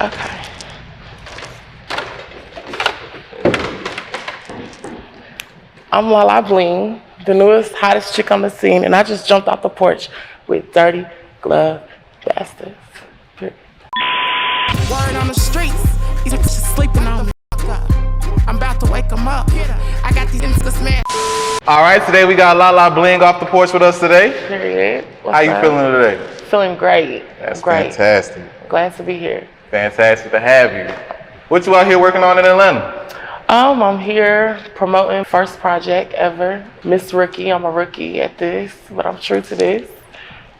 Okay. I'm Lala Bling, the newest, hottest chick on the scene, and I just jumped off the porch with dirty glove bastards. Word on the streets, these bitches sleeping on me. I'm about to wake them up. I got these niggas mad. All right, today we got Lala Bling off the porch with us today. Period. How you feeling today? Feeling great. That's great. fantastic. Glad to be here. Fantastic to have you. What you out here working on in Atlanta? I'm here promoting first project ever. Miss Rookie. I'm a rookie at this, but I'm true to this.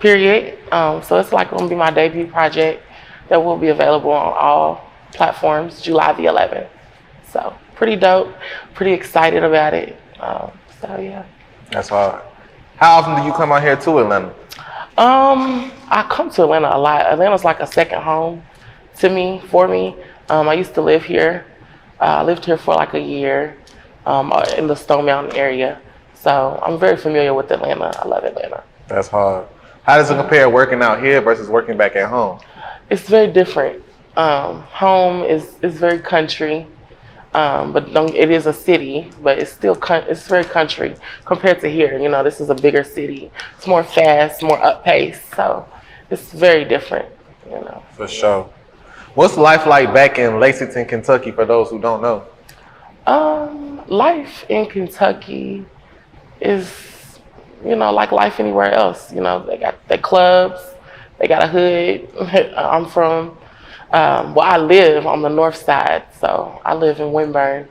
Period. So it's like gonna be my debut project that will be available on all platforms July the 11th. So pretty dope. Pretty excited about it. So yeah. That's hard. How often do you come out here to Atlanta? I come to Atlanta a lot. Atlanta's like a second home to me, for me. I used to live here. I lived here for like a year in the Stone Mountain area. So I'm very familiar with Atlanta. I love Atlanta. That's hard. How does it compare working out here versus working back at home? It's very different. Home is very country, but it is a city, but it's still it's very country compared to here. You know, this is a bigger city. It's more fast, more up-paced, so it's very different. You know. For sure. What's life like back in Lexington, Kentucky, for those who don't know? Life in Kentucky is, you know, like life anywhere else. You know, they got the clubs, they got a hood. I'm from, I live on the north side, so I live in Winburn.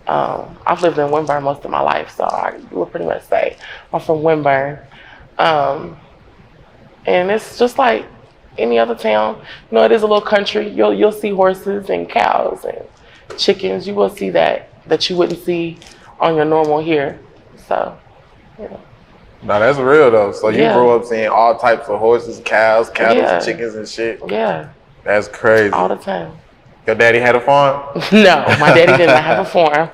I've lived in Winburn most of my life, so I would pretty much say I'm from Winburn. And it's just like any other town. You know, it is a little country. You'll see horses and cows and chickens. You will see that you wouldn't see on your normal here. So, you know. No, that's real though. So you grew up seeing all types of horses, cows, cattle, and chickens and shit. Yeah. That's crazy. All the time. Your daddy had a farm? No, my daddy did not have a farm.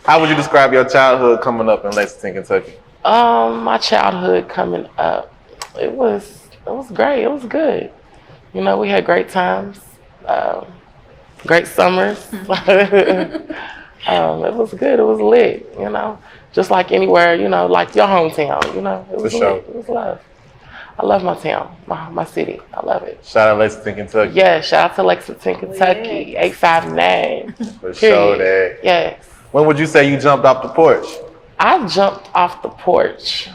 How would you describe your childhood coming up in Lexington, Kentucky? My childhood coming up, it was great. It was good. You know, we had great times, great summers. It was good. It was lit, you know. Just like anywhere, you know, like your hometown, you know. It was lit. It was love. I love my town, my city. I love it. Shout out Lexington, Kentucky. Yeah, shout out to Lexington, Kentucky. 859. For sure, Dad. Yes. When would you say you jumped off the porch? I jumped off the porch.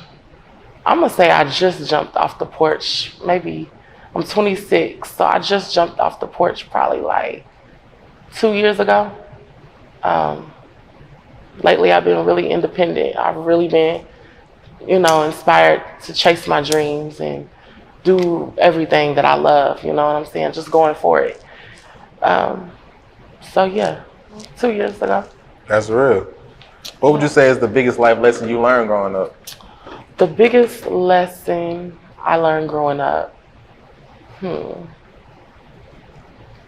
I'm going to say I just jumped off the porch. Maybe I'm 26, so I just jumped off the porch probably like 2 years ago. Lately, I've been really independent. I've really been, you know, inspired to chase my dreams and do everything that I love, you know what I'm saying? Just going for it. So yeah, 2 years ago. That's real. What would you say is the biggest life lesson you learned growing up? The biggest lesson I learned growing up, don't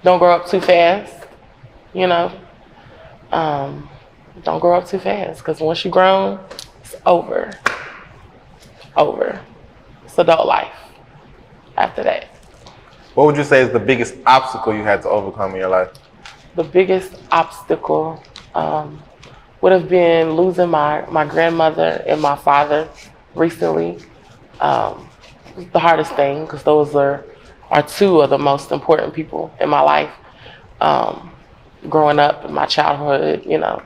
grow up too fast, you know? Don't grow up too fast, because once you're grown, it's over. It's adult life after that. What would you say is the biggest obstacle you had to overcome in your life? The biggest obstacle would have been losing my grandmother and my father recently. The hardest thing, because those are two of the most important people in my life. Growing up in my childhood, you know,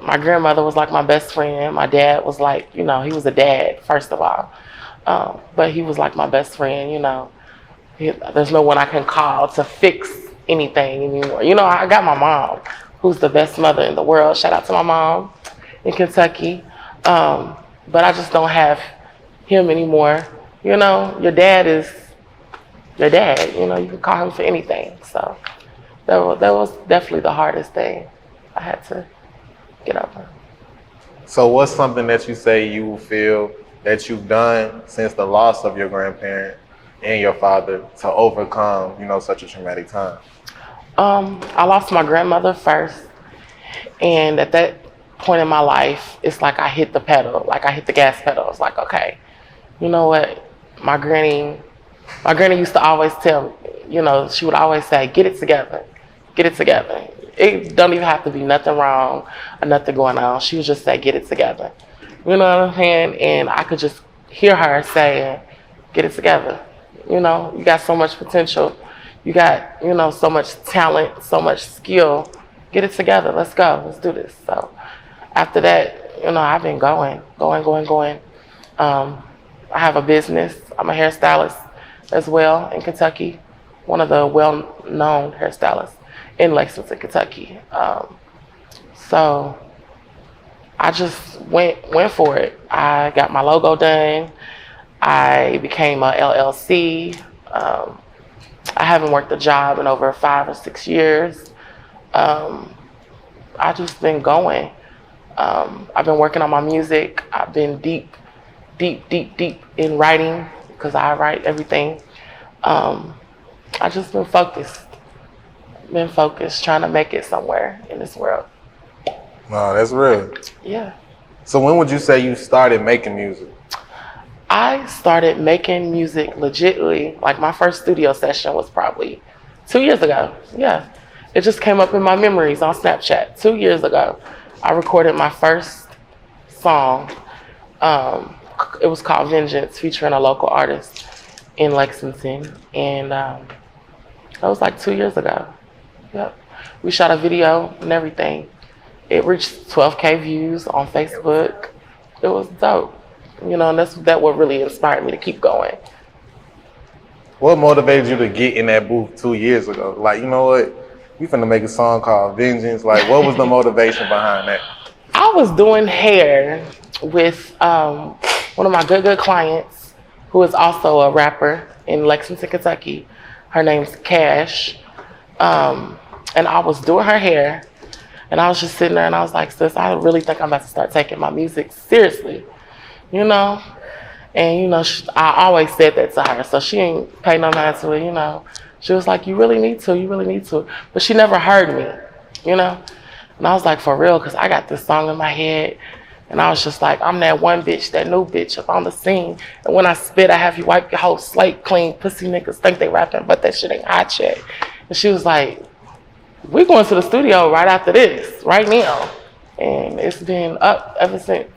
my grandmother was like my best friend. My dad was like, you know, he was a dad, first of all. But he was like my best friend, you know. There's no one I can call to fix anything anymore. You know, I got my mom, who's the best mother in the world. Shout out to my mom in Kentucky. But I just don't have him anymore. You know, your dad is your dad. You know, you can call him for anything. So that was definitely the hardest thing I had to get over. So what's something that you say you feel that you've done since the loss of your grandparent and your father to overcome, you know, such a traumatic time? I lost my grandmother first, and at that point in my life, it's like I hit the pedal, like I hit the gas pedal. It's like, okay, you know what, my granny My granny used to always tell me, you know, she would always say, get it together, get it together. It don't even have to be nothing wrong or nothing going on. She would just say, get it together. You know what I'm saying? And I could just hear her saying, get it together. You know, you got so much potential. You got, you know, so much talent, so much skill. Get it together. Let's go. Let's do this. So after that, you know, I've been going. I have a business. I'm a hairstylist as well in Kentucky, one of the well-known hairstylists in Lexington, Kentucky. So I just went for it. I got my logo done. I became a LLC. I haven't worked a job in over 5 or 6 years. I just been going. I've been working on my music. I've been deep in writing because I write everything. I just been focused, trying to make it somewhere in this world. No, that's real. Yeah. So when would you say you started making music? I started making music legitly, like my first studio session was probably 2 years ago. Yeah. It just came up in my memories on Snapchat. 2 years ago, I recorded my first song. It was called Vengeance, featuring a local artist in Lexington. And that was like 2 years ago. Yep. We shot a video and everything. It reached 12K views on Facebook. It was dope. You know, and that what really inspired me to keep going. What motivated you to get in that booth 2 years ago? Like, you know what? We finna make a song called Vengeance. Like, what was the motivation behind that? I was doing hair with one of my good clients, who is also a rapper in Lexington, Kentucky. Her name's Cash. And I was doing her hair, and I was just sitting there, and I was like, sis, I really think I'm about to start taking my music seriously, you know? And, you know, I always said that to her, so she ain't pay no mind to it, you know? She was like, you really need to. But she never heard me, you know? And I was like, for real, because I got this song in my head. And I was just like, I'm that one bitch, that new bitch up on the scene. And when I spit, I have you wipe your whole slate clean. Pussy niggas think they rapping, but that shit ain't hot yet. And she was like, we're going to the studio right after this, right now. And it's been up ever since.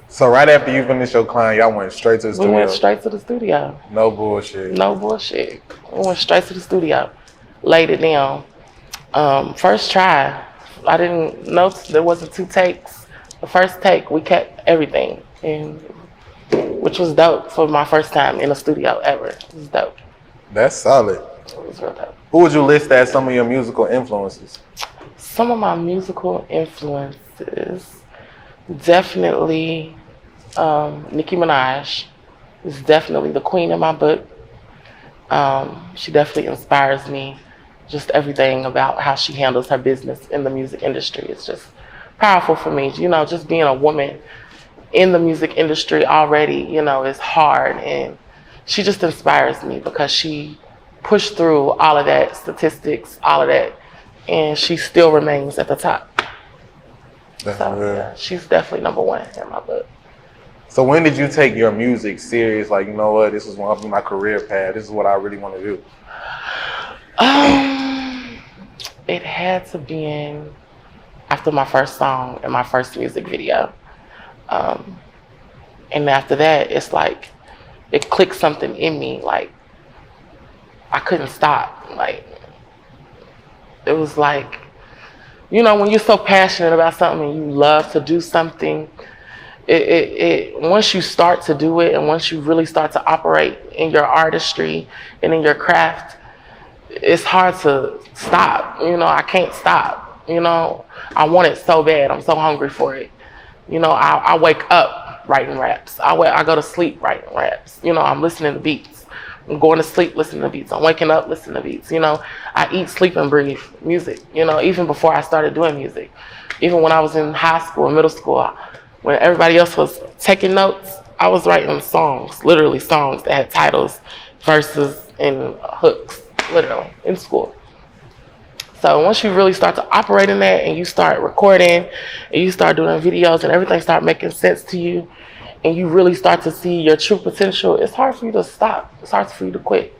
So right after you finished your client, y'all went straight to the studio? We went straight to the studio. No bullshit. We went straight to the studio, laid it down. First try, I didn't notice there wasn't 2 takes. The first take, we kept everything, and which was dope for my first time in a studio ever. It was dope. That's solid. It was real dope. Who would you list as some of your musical influences? Some of my musical influences, definitely Nicki Minaj is definitely the queen in my book. She definitely inspires me. Just everything about how she handles her business in the music industry is just powerful for me. You know, just being a woman in the music industry already, you know, is hard. And she just inspires me because she pushed through all of that, statistics, all of that, and she still remains at the top. Yeah, she's definitely number 1 in my book. So when did you take your music serious? Like, you know what, this is going to be my career path. This is what I really want to do. It had to be after my first song and my first music video. And after that, it's like, it clicked something in me. Like, I couldn't stop. Like, it was like, you know, when you're so passionate about something and you love to do something, it once you start to do it and once you really start to operate in your artistry and in your craft, it's hard to stop. You know, I can't stop. You know, I want it so bad. I'm so hungry for it. You know, I wake up writing raps. I go to sleep writing raps. You know, I'm listening to beats. I'm going to sleep listening to beats. I'm waking up listening to beats. You know, I eat, sleep, and breathe music. You know, even before I started doing music. Even when I was in high school and middle school, when everybody else was taking notes, I was writing songs, literally songs that had titles, verses, and hooks, literally, in school. So once you really start to operate in that and you start recording and you start doing videos and everything start making sense to you and you really start to see your true potential, it's hard for you to stop. It's hard for you to quit.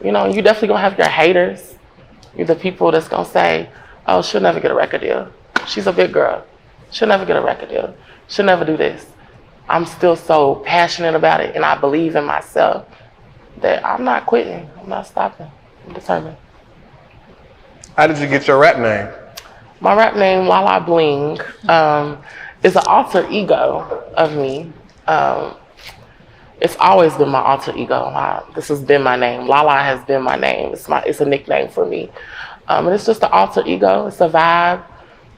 You know, you definitely gonna have your haters. You're the people that's gonna say, oh, she'll never get a record deal. She's a big girl. She'll never get a record deal. She'll never do this. I'm still so passionate about it, and I believe in myself that I'm not quitting. I'm not stopping. I'm determined. How did you get your rap name? My rap name, Lala Bling, is an alter ego of me. It's always been my alter ego. This has been my name. Lala has been my name. It's a nickname for me. And it's just an alter ego. It's a vibe.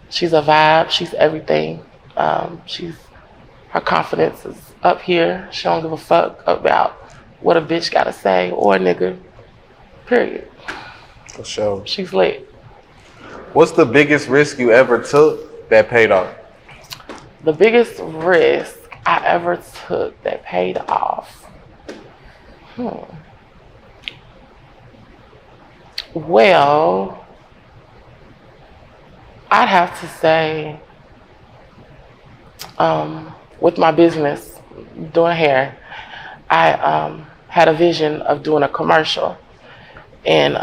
She's a vibe. She's everything. Her confidence is up here. She don't give a fuck about what a bitch gotta say or a nigga. Period. For sure. She's lit. What's the biggest risk you ever took that paid off? The biggest risk I ever took that paid off. Well, I'd have to say, with my business, doing hair, I had a vision of doing a commercial, and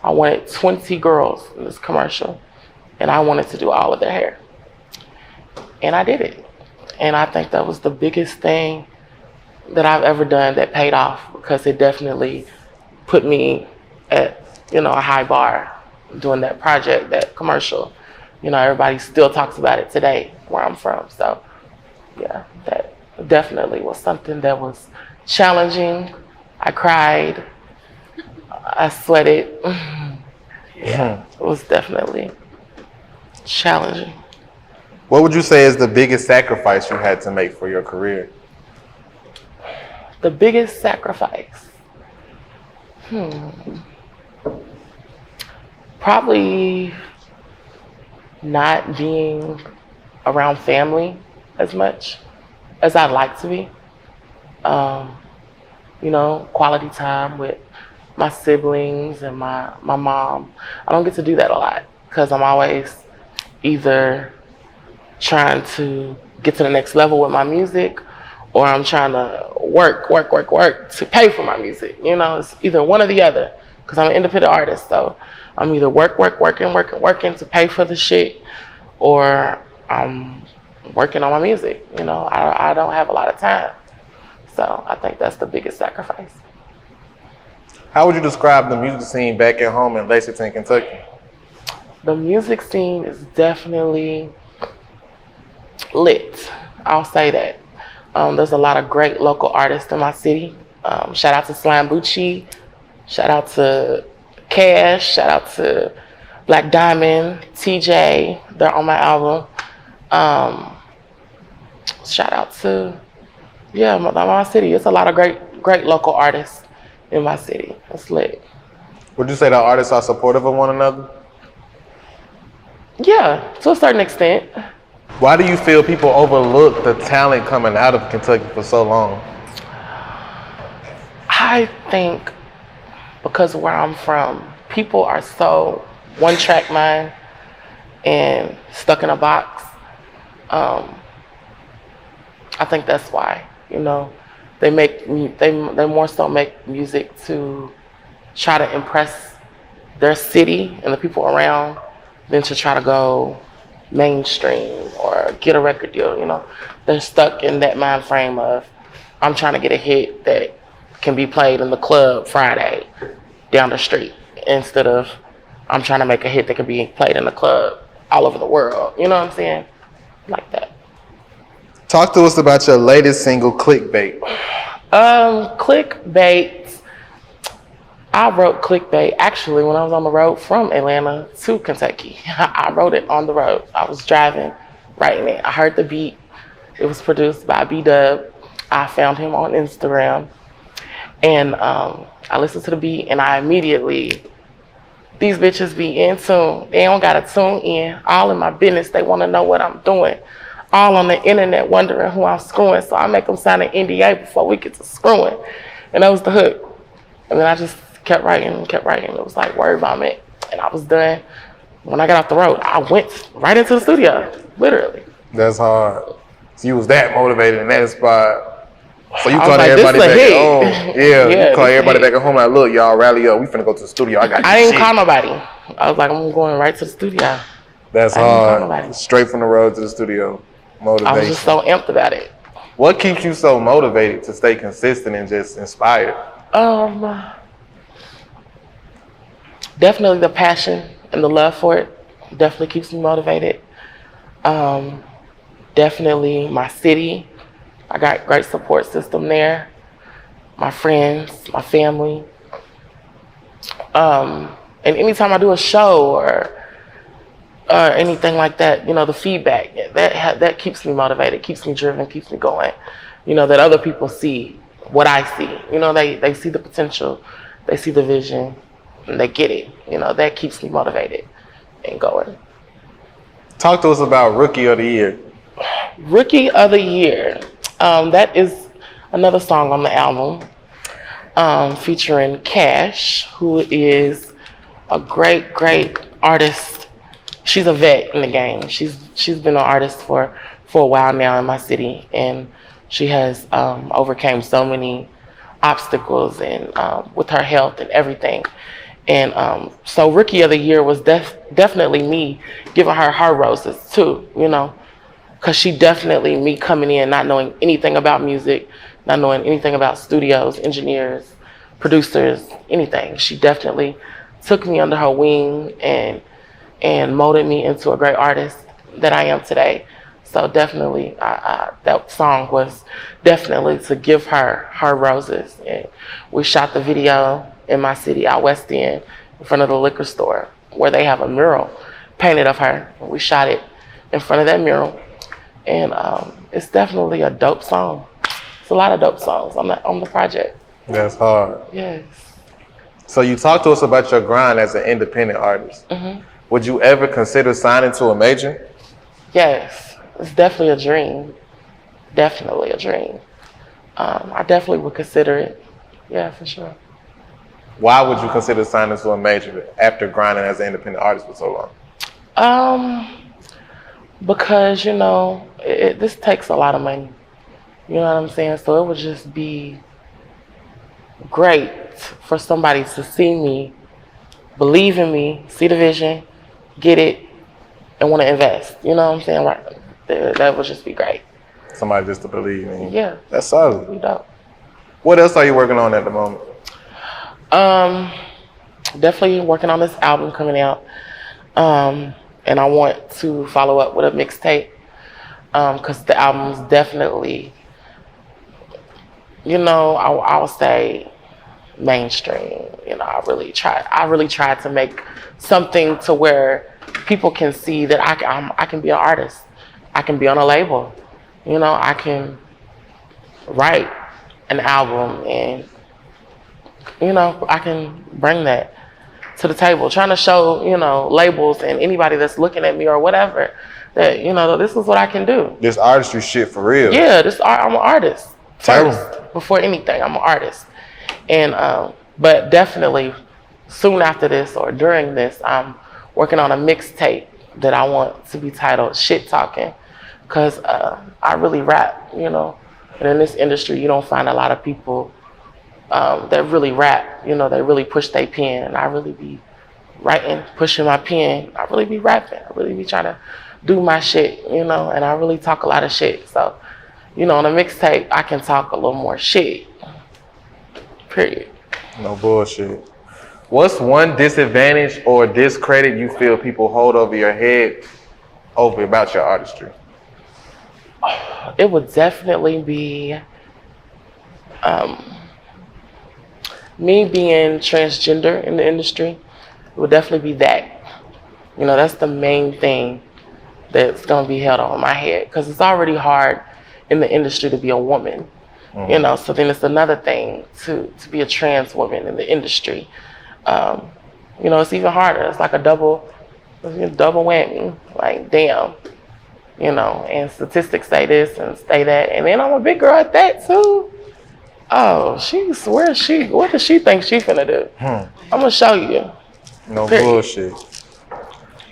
I wanted 20 girls in this commercial, and I wanted to do all of their hair. And I did it. And I think that was the biggest thing that I've ever done that paid off, because it definitely put me at, a high bar doing that project, that commercial. Everybody still talks about it today where I'm from. So yeah, that definitely was something that was challenging. I cried. I sweated. Yeah, it was definitely challenging. What would you say is the biggest sacrifice you had to make for your career? The biggest sacrifice? Probably not being around family as much as I'd like to be. Quality time with my siblings and my mom. I don't get to do that a lot because I'm always either trying to get to the next level with my music, or I'm trying to work to pay for my music. It's either one or the other, because I'm an independent artist. So I'm either working to pay for the shit, or I'm working on my music. I don't have a lot of time. So I think that's the biggest sacrifice. How would you describe the music scene back at home in Lexington, Kentucky? The music scene is definitely lit. I'll say that. There's a lot of great local artists in my city. Shout out to Slambucci. Shout out to Cash. Shout out to Black Diamond, TJ. They're on my album. Shout out to, my city. It's a lot of great local artists in my city. It's lit. Would you say that artists are supportive of one another? Yeah, to a certain extent. Why do you feel people overlook the talent coming out of Kentucky for so long? I think because where I'm from, people are so one-track mind and stuck in a box. I think that's why, they more so make music to try to impress their city and the people around than to try to go mainstream or get a record deal. They're stuck in that mind frame of, I'm trying to get a hit that can be played in the club Friday down the street, instead of I'm trying to make a hit that can be played in the club all over the world. You know what I'm saying? Like that. Talk to us about your latest single, Clickbait. Clickbait. I wrote Clickbait actually when I was on the road from Atlanta to Kentucky. I wrote it on the road. I was driving, writing it. I heard the beat. It was produced by B-Dub. I found him on Instagram, and I listened to the beat, and I immediately, these bitches be in tune. They don't gotta tune in. All in my business. They wanna know what I'm doing. All on the internet wondering who I'm screwing. So I make them sign an NDA before we get to screwing. And that was the hook. And then I just kept writing. It was like word vomit. And I was done. When I got off the road, I went right into the studio, literally. That's hard. So you was that motivated and that inspired. So you I was called like, everybody this a back hit. at home. Yeah, you called everybody back at home like, look, y'all rally up. We finna go to the studio. I got I this didn't shit. call nobody. I was like, I'm going right to the studio. That's I didn't call hard. nobody. Straight from the road to the studio. Motivation. I was just so amped about it. What keeps you so motivated to stay consistent and just inspired? Definitely the passion and the love for it definitely keeps me motivated. Definitely my city. I got great support system there. My friends, my family. And anytime I do a show or anything like that, you know, the feedback, that keeps me motivated, keeps me driven, keeps me going. You know, that other people see what I see. You know, they see the potential, they see the vision, and they get it. You know, that keeps me motivated and going. Talk to us about Rookie of the Year. Rookie of the Year. That is another song on the album featuring Cash, who is a great, great artist. She's a vet in the game. She's been an artist for a while now in my city, and she has overcame so many obstacles and with her health and everything. And so Rookie of the Year was definitely me giving her roses too, you know, because she definitely, me coming in not knowing anything about music, not knowing anything about studios, engineers, producers, anything. She definitely took me under her wing and molded me into a great artist that I am today. So definitely, that song was definitely to give her roses. And we shot the video in my city, out West End, in front of the liquor store, where they have a mural painted of her. We shot it in front of that mural. And it's definitely a dope song. It's a lot of dope songs on the project. That's hard. Yes. So you talked to us about your grind as an independent artist. Mm-hmm. Would you ever consider signing to a major? Yes, it's definitely a dream. Definitely a dream. I definitely would consider it. Yeah, for sure. Why would you consider signing to a major after grinding as an independent artist for so long? Because, you know, this takes a lot of money. You know what I'm saying? So it would just be great for somebody to see me, believe in me, see the vision, get it, and want to invest. You know what I'm saying? Right. That would just be great. Somebody just to believe in you. Yeah. That's solid. We dope. What else are you working on at the moment? Definitely working on this album coming out. And I want to follow up with a mixtape. Because the album's definitely, you know, I would say mainstream. You know, I really tried to make something to where people can see that I can be an artist. I can be on a label. You know, I can write an album and, you know, I can bring that to the table, trying to show, you know, labels and anybody that's looking at me or whatever that, you know, this is what I can do. This artistry shit for real. Yeah, I'm an artist Tell first. Before anything, I'm an artist. And, but definitely soon after this or during this, I'm working on a mixtape that I want to be titled Shit Talking, because I really rap, you know. And in this industry, you don't find a lot of people that really rap, you know, they really push their pen. And I really be writing, pushing my pen. I really be rapping. I really be trying to do my shit, you know, and I really talk a lot of shit. So, you know, on a mixtape, I can talk a little more shit. Period. No bullshit. What's one disadvantage or discredit you feel people hold over your head about your artistry? It would definitely be me being transgender in the industry. It would definitely be that. You know, that's the main thing that's going to be held on my head, because it's already hard in the industry to be a woman. Mm-hmm. You know, so then it's another thing to be a trans woman in the industry. You know, it's even harder. It's like a double whammy. Like, damn. You know, and statistics say this and say that. And then I'm a big girl at that too. Oh, what does she think she's finna do? I'm gonna show you. No bullshit.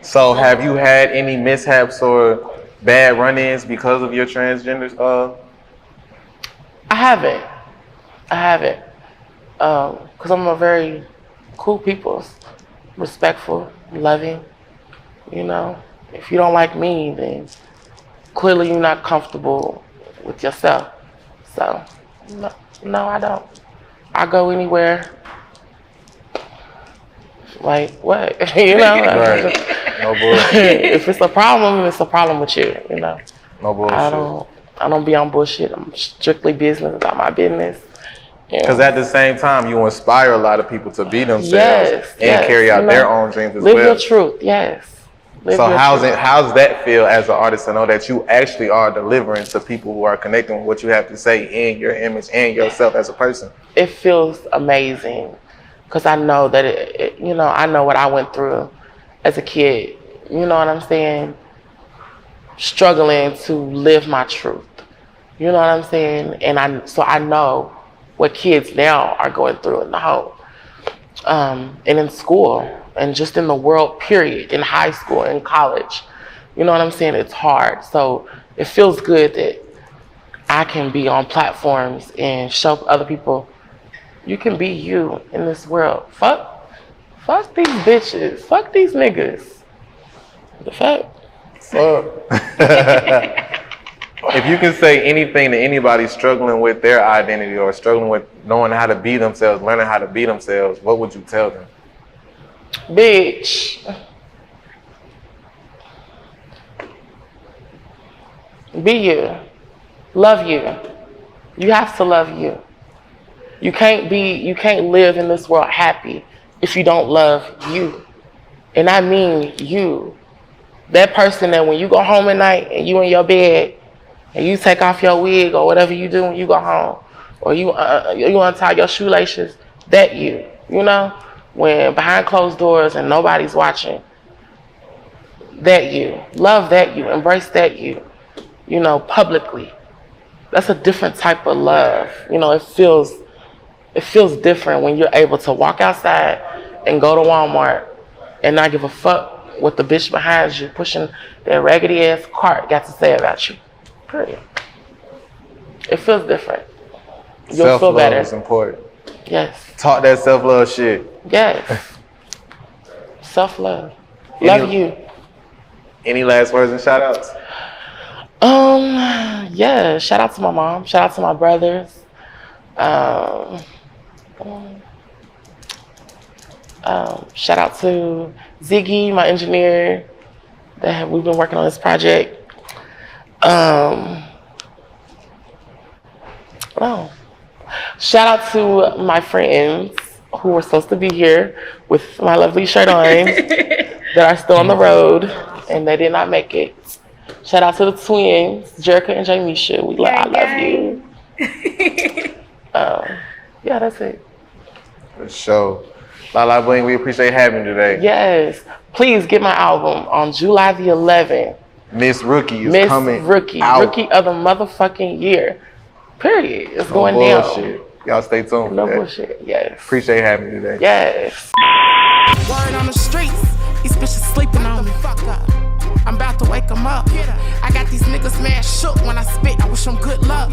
So have you had any mishaps or bad run-ins because of your transgender? I haven't. Because I'm a very cool people, respectful, loving. You know, if you don't like me, then clearly you're not comfortable with yourself. So, no, I don't. I go anywhere. Like what? You know? Right. No bullshit. If it's a problem, it's a problem with you. You know. No bullshit. I don't be on bullshit. I'm strictly business about my business. Because at the same time, you inspire a lot of people to be themselves and carry out their own dreams as well. Live your truth, yes. So how's that feel as an artist to know that you actually are delivering to people who are connecting with what you have to say in your image and yourself as a person? It feels amazing because I know that I know what I went through as a kid. You know what I'm saying? Struggling to live my truth. You know what I'm saying? And I know what kids now are going through in the home, and in school, and just in the world, period, in high school, in college. You know what I'm saying? It's hard. So it feels good that I can be on platforms and show other people you can be you in this world. Fuck these bitches. Fuck these niggas. The fuck? If you can say anything to anybody struggling with their identity or struggling with knowing how to be themselves, learning how to be themselves, what would you tell them? Bitch. Be you. Love you. You have to love you. You can't live in this world happy if you don't love you. And I mean you. That person that when you go home at night and you in your bed and you take off your wig or whatever you do when you go home, or you untie your shoelaces, that you know, when behind closed doors and nobody's watching, that you. Love that you. Embrace that you know, publicly. That's a different type of love. You know, it feels different when you're able to walk outside and go to Walmart and not give a fuck what the bitch behind you pushing that raggedy ass cart got to say about you. Period. It feels different. You'll feel better. Self-love is important. Yes. Talk that self-love shit. Yes. Self-love. Love you. Any last words and shout outs? Yeah, shout out to my mom, shout out to my brothers. Shout out to Ziggy, my engineer, that we've been working on this project. Shout out to my friends who were supposed to be here with my lovely shirt on that are still on the road and they did not make it. Shout out to the twins, Jerica and Jamisha. I love you. Yeah, that's it. For sure. Lala Bling, we appreciate having you today. Yes. Please get my album on July the 11th. Miss Rookie is coming Rookie. out. Rookie of the motherfucking year. Period. It's going bullshit. down. Y'all stay tuned. No for that. bullshit. Yes. Appreciate having you today. Yes. Word on the streets, these bitches sleeping on me. Fuck up. I'm about to wake them up. I got these niggas mad shook when I spit. I wish them good luck.